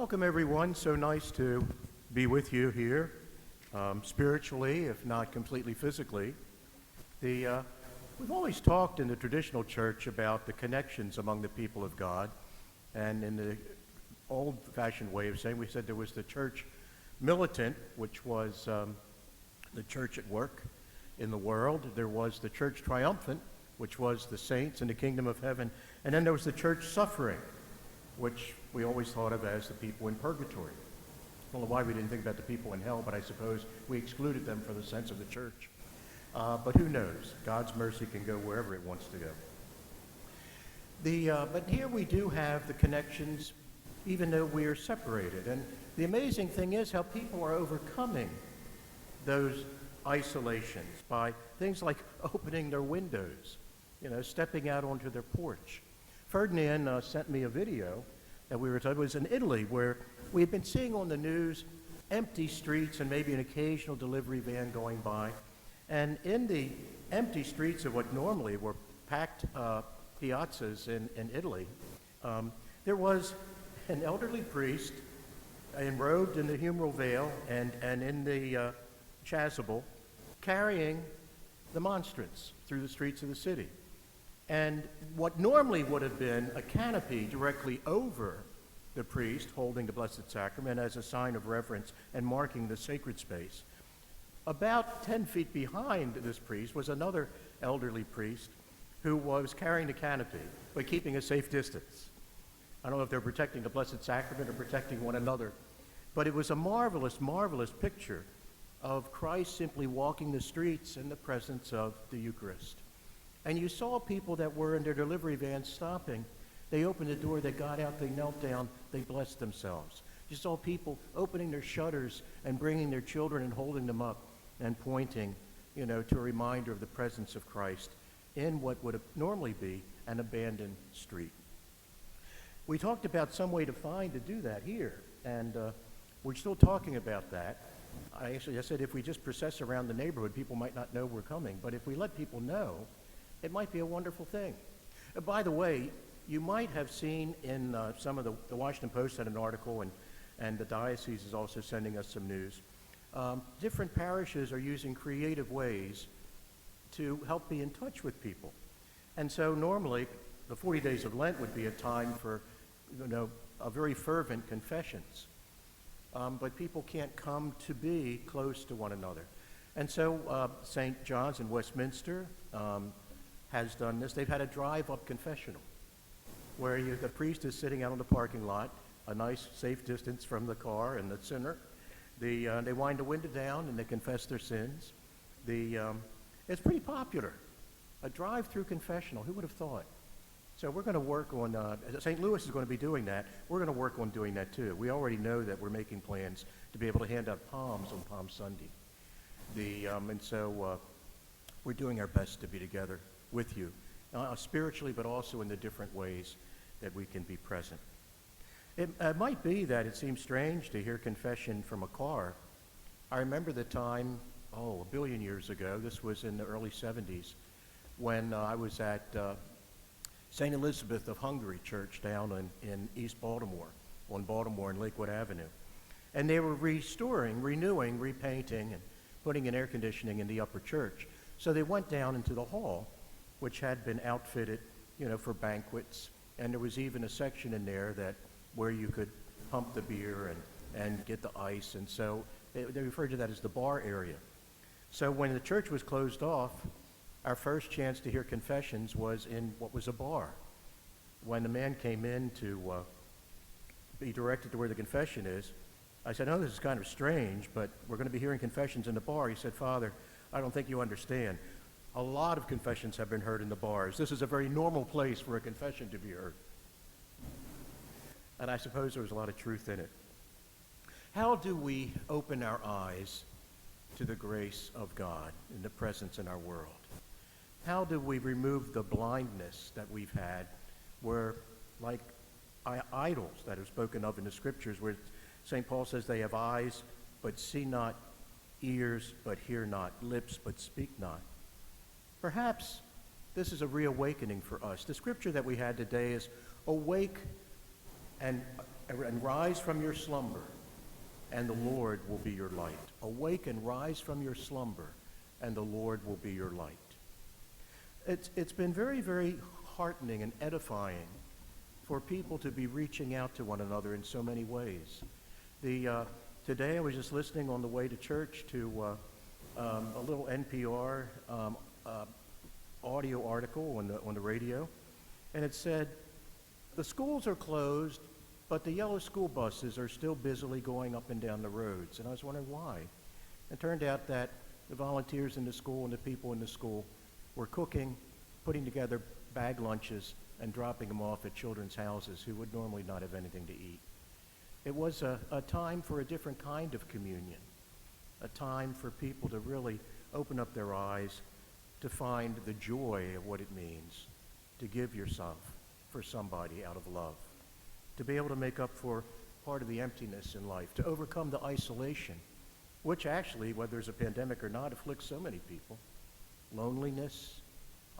Welcome, everyone. So nice to be with you here, spiritually, if not completely physically. We've always talked in the traditional church about the connections among the people of God, and in the old-fashioned way of saying, we said there was the church militant, which was the church at work in the world. There was the church triumphant, which was the saints in the kingdom of heaven, and then there was the church suffering, which we always thought of as the people in purgatory. I don't know why we didn't think about the people in hell, but I suppose we excluded them for the sense of the church. But who knows? God's mercy can go wherever it wants to go. But here we do have the connections, even though we are separated. And the amazing thing is how people are overcoming those isolations by things like opening their windows, stepping out onto their porch. Ferdinand sent me a video that we were told was in Italy, where we had been seeing on the news empty streets and maybe an occasional delivery van going by. And in the empty streets of what normally were packed piazzas in Italy, there was an elderly priest enrobed in the humeral veil and in the chasuble, carrying the monstrance through the streets of the city. And what normally would have been a canopy directly over the priest holding the Blessed Sacrament as a sign of reverence and marking the sacred space, about 10 feet behind this priest was another elderly priest who was carrying the canopy but keeping a safe distance. I don't know if they're protecting the Blessed Sacrament or protecting one another, but it was a marvelous, marvelous picture of Christ simply walking the streets in the presence of the Eucharist. And you saw people that were in their delivery vans stopping. They opened the door, they got out, they knelt down, they blessed themselves. You saw people opening their shutters and bringing their children and holding them up and pointing, to a reminder of the presence of Christ in what would normally be an abandoned street. We talked about some way to do that here, and we're still talking about that. I said if we just process around the neighborhood, people might not know we're coming, but if we let people know, it might be a wonderful thing. By the way, you might have seen in some of the Washington Post had an article, and the diocese is also sending us some news. Different parishes are using creative ways to help be in touch with people. And so normally, the 40 days of Lent would be a time for, a very fervent confessions. But people can't come to be close to one another. And so St. John's in Westminster has done this. They've had a drive-up confessional where the priest is sitting out on the parking lot, a nice safe distance from the car and the sinner. They wind the window down and they confess their sins. It's pretty popular. A drive-through confessional, who would have thought? So we're going to work on, St. Louis is going to be doing that. We're going to work on doing that too. We already know that we're making plans to be able to hand out palms on Palm Sunday. And so we're doing our best to be together with you, spiritually, but also in the different ways that we can be present. It might be that it seems strange to hear confession from a car. I remember the time, a billion years ago, this was in the early 70s, when I was at St. Elizabeth of Hungary Church down in East Baltimore, on Baltimore and Lakewood Avenue. And they were restoring, renewing, repainting, and putting in air conditioning in the upper church. So they went down into the hall, which had been outfitted, for banquets. And there was even a section in there where you could pump the beer and get the ice. And so they referred to that as the bar area. So when the church was closed off, our first chance to hear confessions was in what was a bar. When the man came in to be directed to where the confession is, I said, this is kind of strange, but we're going to be hearing confessions in the bar. He said, Father, I don't think you understand. A lot of confessions have been heard in the bars. This is a very normal place for a confession to be heard. And I suppose there was a lot of truth in it. How do we open our eyes to the grace of God in the presence in our world? How do we remove the blindness that we've had where, like idols that are spoken of in the scriptures, where St. Paul says they have eyes but see not, ears but hear not, lips but speak not? Perhaps this is a reawakening for us. The scripture that we had today is awake and and rise from your slumber, and the Lord will be your light. Awake and rise from your slumber, and the Lord will be your light. It's been very, very heartening and edifying for people to be reaching out to one another in so many ways. Today I was just listening on the way to church to a little NPR audio article on the radio, and it said, the schools are closed, but the yellow school buses are still busily going up and down the roads. And I was wondering why. It turned out that the volunteers in the school and the people in the school were cooking, putting together bag lunches, and dropping them off at children's houses who would normally not have anything to eat. It was a time for a different kind of communion, a time for people to really open up their eyes to find the joy of what it means to give yourself for somebody out of love, to be able to make up for part of the emptiness in life, to overcome the isolation, which actually, whether there's a pandemic or not, afflicts so many people. Loneliness,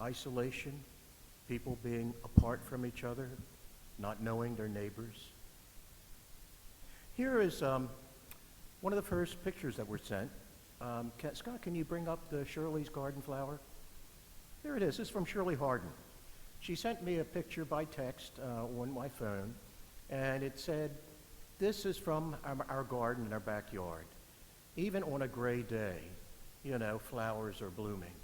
isolation, people being apart from each other, not knowing their neighbors. Here is one of the first pictures that were sent. Scott, can you bring up the Shirley's garden flower? There it is. This is from Shirley Harden. She sent me a picture by text on my phone, and it said, this is from our garden in our backyard. Even on a gray day, flowers are blooming.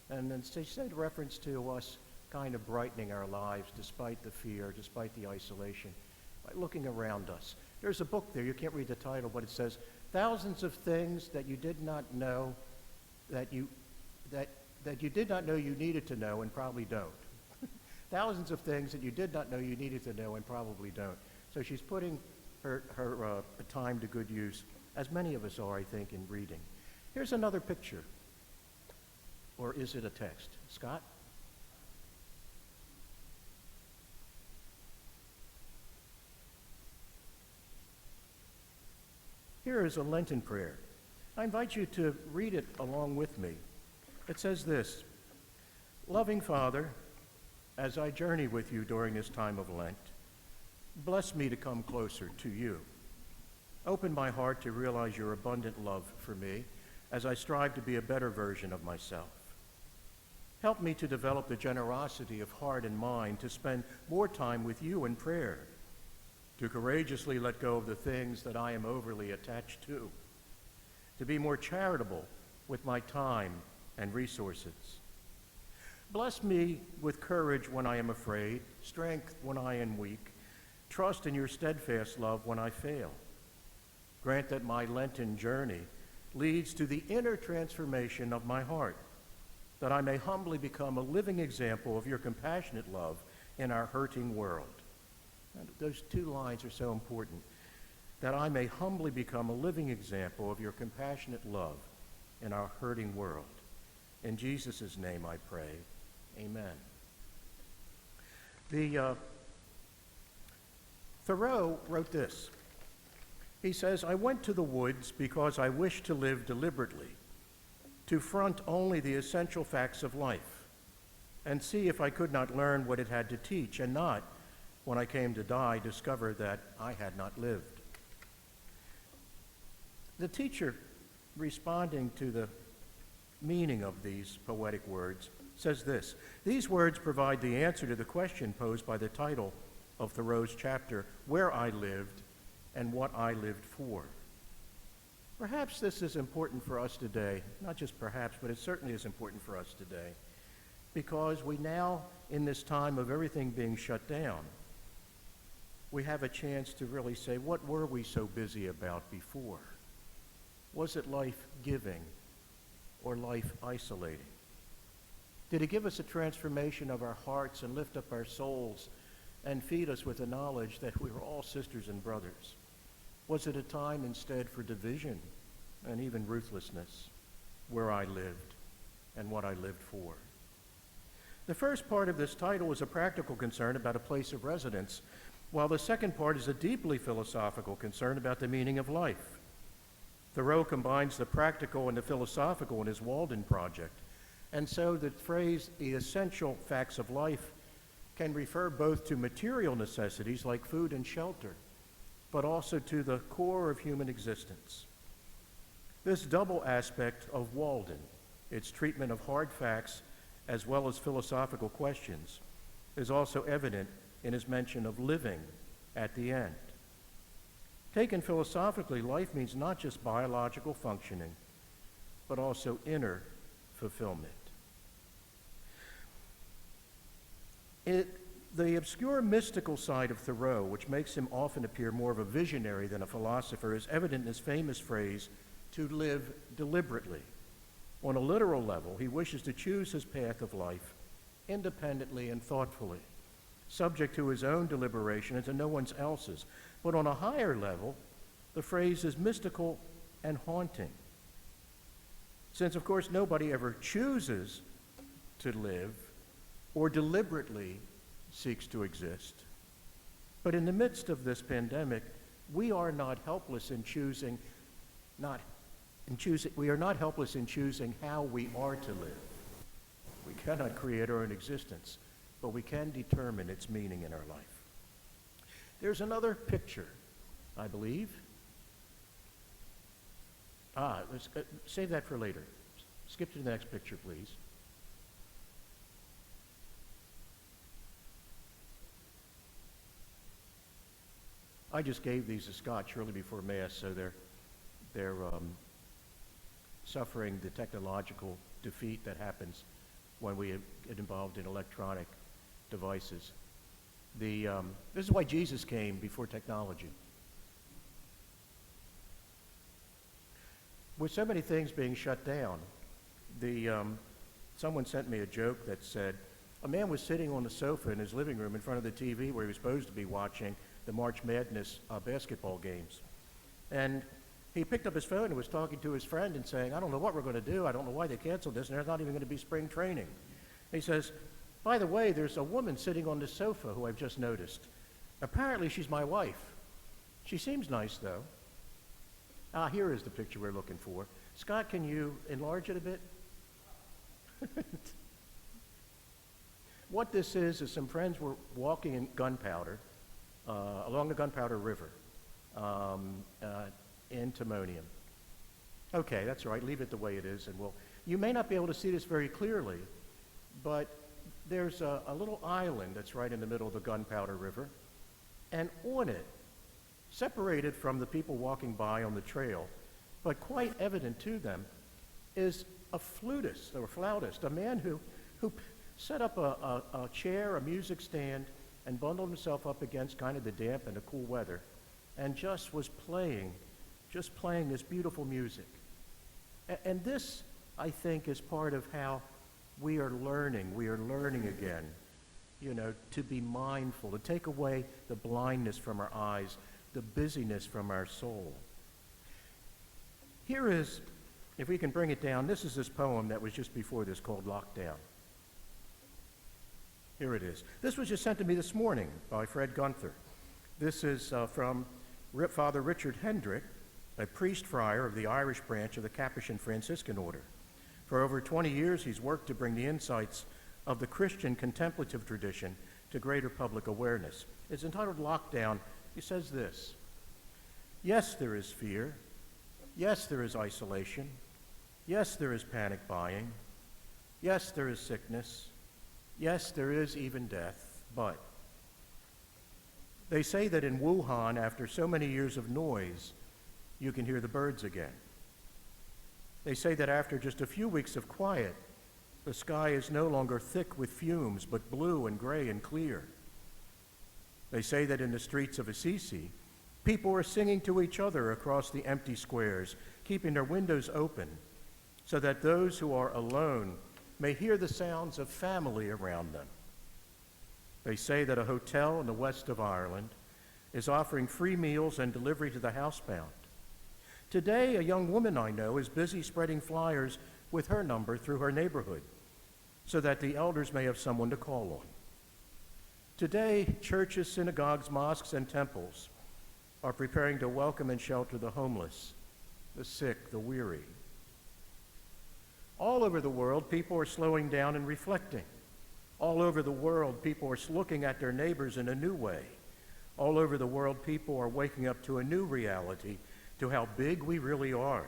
And then she said reference to us kind of brightening our lives despite the fear, despite the isolation, by looking around us. There's a book there, you can't read the title, but it says, thousands of things that you did not know that you did not know you needed to know and probably don't. Thousands of things that you did not know you needed to know and probably don't. So she's putting her time to good use, as many of us are, I think, in reading. Here's another picture. Or is it a text? Scott? Here is a Lenten prayer. I invite you to read it along with me. It says this, loving Father, as I journey with you during this time of Lent, bless me to come closer to you. Open my heart to realize your abundant love for me as I strive to be a better version of myself. Help me to develop the generosity of heart and mind to spend more time with you in prayer, to courageously let go of the things that I am overly attached to be more charitable with my time and resources. Bless me with courage when I am afraid, strength when I am weak, trust in your steadfast love when I fail. Grant that my Lenten journey leads to the inner transformation of my heart, that I may humbly become a living example of your compassionate love in our hurting world. And those two lines are so important, that I may humbly become a living example of your compassionate love in our hurting world. In Jesus' name I pray, amen. Thoreau wrote this. He says, I went to the woods because I wished to live deliberately, to front only the essential facts of life, and see if I could not learn what it had to teach, and not, when I came to die, discover that I had not lived. The teacher, responding to the meaning of these poetic words, says this, these words provide the answer to the question posed by the title of Thoreau's chapter, Where I Lived and What I Lived For. Perhaps this is important for us today, not just perhaps, but it certainly is important for us today, because we now, in this time of everything being shut down, we have a chance to really say, what were we so busy about before? Was it life-giving or life-isolating? Did it give us a transformation of our hearts and lift up our souls and feed us with the knowledge that we were all sisters and brothers? Was it a time instead for division and even ruthlessness, where I lived and what I lived for? The first part of this title is a practical concern about a place of residence, while the second part is a deeply philosophical concern about the meaning of life. Thoreau combines the practical and the philosophical in his Walden project, and so the phrase, the essential facts of life, can refer both to material necessities like food and shelter, but also to the core of human existence. This double aspect of Walden, its treatment of hard facts as well as philosophical questions, is also evident in his mention of living at the end. Taken philosophically, life means not just biological functioning, but also inner fulfillment. The obscure mystical side of Thoreau, which makes him often appear more of a visionary than a philosopher, is evident in his famous phrase, "to live deliberately." On a literal level, he wishes to choose his path of life independently and thoughtfully, subject to his own deliberation and to no one else's. But on a higher level, the phrase is mystical and haunting. Since, of course, nobody ever chooses to live or deliberately seeks to exist. But in the midst of this pandemic, we are not helpless in choosing how we are to live. We cannot create our own existence, but we can determine its meaning in our life. There's another picture, I believe. Let's save that for later. Skip to the next picture, please. I just gave these to Scott shortly before Mass, so they're suffering the technological defeat that happens when we get involved in electronic devices. This is why Jesus came before technology. With so many things being shut down, someone sent me a joke that said, a man was sitting on the sofa in his living room in front of the TV where he was supposed to be watching the March Madness basketball games. And he picked up his phone and was talking to his friend and saying, I don't know what we're going to do. I don't know why they canceled this, and there's not even going to be spring training. And he says, by the way, there's a woman sitting on the sofa who I've just noticed. Apparently she's my wife. She seems nice, though. Here is the picture we're looking for. Scott, can you enlarge it a bit? What this is some friends were walking in Gunpowder, along the Gunpowder River, in Timonium. Okay, that's right, leave it the way it is, and you may not be able to see this very clearly, but there's a little island that's right in the middle of the Gunpowder River, and on it, separated from the people walking by on the trail, but quite evident to them, is a flutist, or flautist, a man who set up a chair, a music stand, and bundled himself up against kind of the damp and the cool weather, and just was playing this beautiful music. And this, I think, is part of how we are learning again, to be mindful, to take away the blindness from our eyes, the busyness from our soul. Here is, if we can bring it down, this is this poem that was just before this called Lockdown. Here it is. This was just sent to me this morning by Fred Gunther. This is from Father Richard Hendrick, a priest friar of the Irish branch of the Capuchin Franciscan order. For over 20 years, he's worked to bring the insights of the Christian contemplative tradition to greater public awareness. It's entitled Lockdown. He says this: yes, there is fear. Yes, there is isolation. Yes, there is panic buying. Yes, there is sickness. Yes, there is even death. But they say that in Wuhan, after so many years of noise, you can hear the birds again. They say that after just a few weeks of quiet, the sky is no longer thick with fumes, but blue and gray and clear. They say that in the streets of Assisi, people are singing to each other across the empty squares, keeping their windows open, so that those who are alone may hear the sounds of family around them. They say that a hotel in the west of Ireland is offering free meals and delivery to the housebound. Today, a young woman I know is busy spreading flyers with her number through her neighborhood so that the elders may have someone to call on. Today, churches, synagogues, mosques, and temples are preparing to welcome and shelter the homeless, the sick, the weary. All over the world, people are slowing down and reflecting. All over the world, people are looking at their neighbors in a new way. All over the world, people are waking up to a new reality, to how big we really are,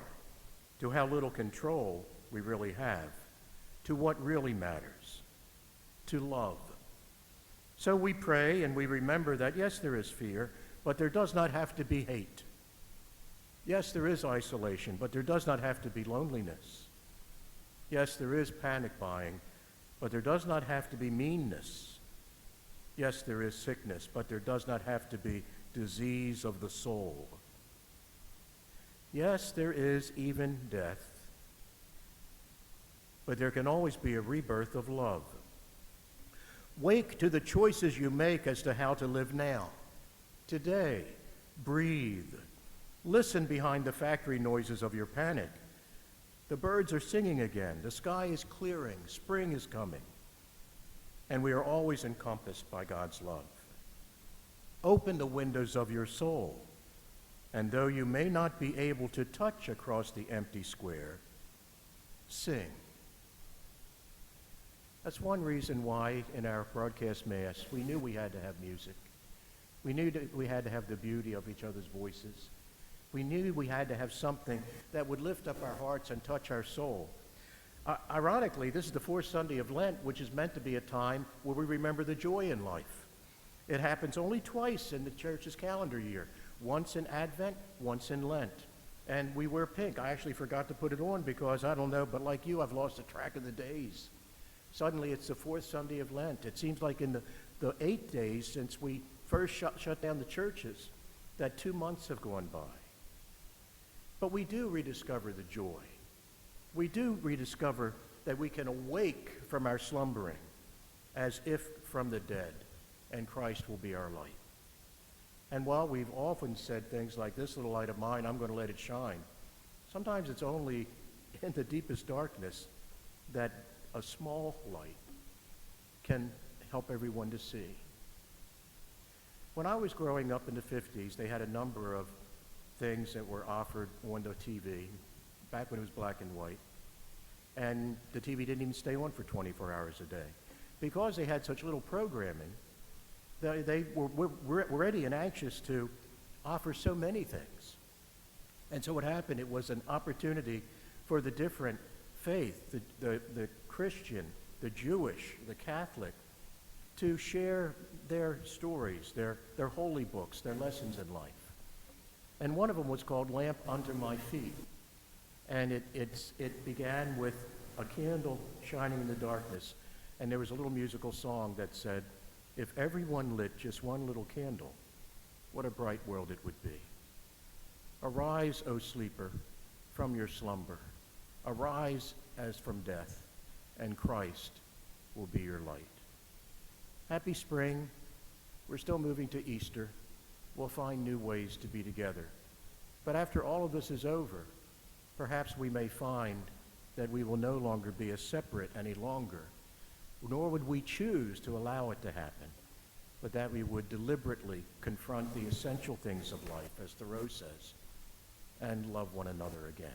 to how little control we really have, to what really matters, to love. So we pray and we remember that, yes, there is fear, but there does not have to be hate. Yes, there is isolation, but there does not have to be loneliness. Yes, there is panic buying, but there does not have to be meanness. Yes, there is sickness, but there does not have to be disease of the soul. Yes, there is even death, but there can always be a rebirth of love. Wake to the choices you make as to how to live now. Today, breathe. Listen behind the factory noises of your panic. The birds are singing again. The sky is clearing. Spring is coming. And we are always encompassed by God's love. Open the windows of your soul. And though you may not be able to touch across the empty square, sing. That's one reason why in our broadcast Mass we knew we had to have music. We knew that we had to have the beauty of each other's voices. We knew we had to have something that would lift up our hearts and touch our soul. Ironically, this is the fourth Sunday of Lent, which is meant to be a time where we remember the joy in life. It happens only twice in the church's calendar year, once in Advent, once in Lent. And we wear pink. I actually forgot to put it on because, I don't know, but like you, I've lost the track of the days. Suddenly, it's the fourth Sunday of Lent. It seems like in the 8 days since we first shut down the churches, that 2 months have gone by. But we do rediscover the joy. We do rediscover that we can awake from our slumbering as if from the dead, and Christ will be our light. And while we've often said things like, this little light of mine, I'm going to let it shine, sometimes it's only in the deepest darkness that a small light can help everyone to see. When I was growing up in the 50s, they had a number of things that were offered on the TV, back when it was black and white. And the TV didn't even stay on for 24 hours a day. Because they had such little programming, they were ready and anxious to offer so many things. And so what happened, it was an opportunity for the different faith, the Christian, the Jewish, the Catholic, to share their stories, their holy books, their lessons in life. And one of them was called Lamp Under My Feet. And it began with a candle shining in the darkness. And there was a little musical song that said, if everyone lit just one little candle, what a bright world it would be. Arise, O sleeper, from your slumber. Arise as from death, and Christ will be your light. Happy spring. We're still moving to Easter. We'll find new ways to be together. But after all of this is over, perhaps we may find that we will no longer be as separate any longer, nor would we choose to allow it to happen, but that we would deliberately confront the essential things of life, as Thoreau says, and love one another again.